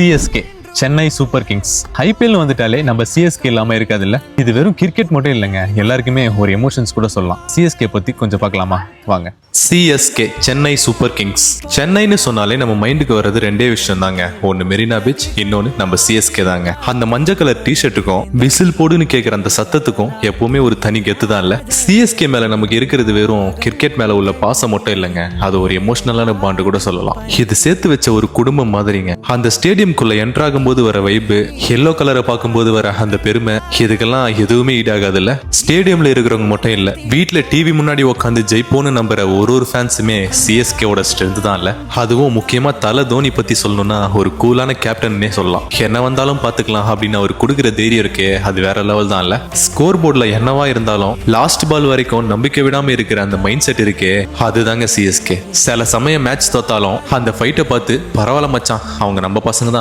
CSK Chennai super Kings. IPL வந்துட்டாலே நம்ம CSK இல்லாம இருக்காது இல்ல. இது வெறும் கிரிக்கெட் மட்டும் இல்லைங்க, எல்லாருக்குமே ஒரு எமோஷன்ஸ் கூட சொல்லலாம். சிஎஸ்கே பத்தி கொஞ்சம் பார்க்கலாமா வாங்க. CSK Chennai super kings. சென்னைன்னு சொன்னாலே நம்ம மைண்டுக்கு வர்றது ரெண்டே விஷயம் தாங்க. ஒன்னு மெரினா பீச், இன்னொன்னு நம்ம சிஎஸ்கே தாங்க. அந்த மஞ்சள் கலர் டிஷர்ட்டுக்கும் விசில் போடுன்னு கேட்கிற அந்த சத்தத்துக்கும் எப்பவுமே ஒரு தனி கெத்து தான் இல்ல. சிஎஸ்கே மேல நமக்கு இருக்கிறது வெறும் கிரிக்கெட் மேல உள்ள பாசம் மட்டும் இல்லைங்க, அது ஒரு எமோஷனலான பாண்டு கூட சொல்லலாம். இது சேர்த்து வச்ச ஒரு குடும்பம் மாதிரிங்க. அந்த ஸ்டேடியம்குள்ள என்ட்ராகும் போது வர வைப்பு, எல்லோ கலரை பார்க்கும்போது வர அந்த பெருமை, இதுக்கெல்லாம் எதுவுமே ஈடாகாதுல்ல. ஸ்டேடியம்ல இருக்கிறவங்க மட்டும் இல்ல, வீட்டுல டிவி முன்னாடி உட்காந்து ஜெயிப்போன்னு நம்புற ஒரு ஃபேன்ஸுமே சிஎஸ்கேவோட ஸ்ட்ரென்த் தான் இல்ல. அதுவும் முக்கியமா தல தோனி பத்தி சொல்லணும்னா ஒரு கூலான கேப்டன்னே சொல்லலாம். என்ன வந்தாலும் பாத்துக்கலாம் அப்படின்னு அவர் கொடுக்குற தைரியம் இருக்கே, அது வேற லெவல் தான் இல்ல. ஸ்கோர் போர்ட்ல என்னவா இருந்தாலும் லாஸ்ட் பால் வரைக்கும் நம்பிக்கை விடாம இருக்கிற அந்த மைண்ட் செட் இருக்கே, அதுதாங்க சிஎஸ்கே. சில சமயம் மேட்ச் தோத்தாலும் அந்த ஃபைட்டை பார்த்து பரவாயில்ல மச்சான், அவங்க நம்ம பசங்க தான்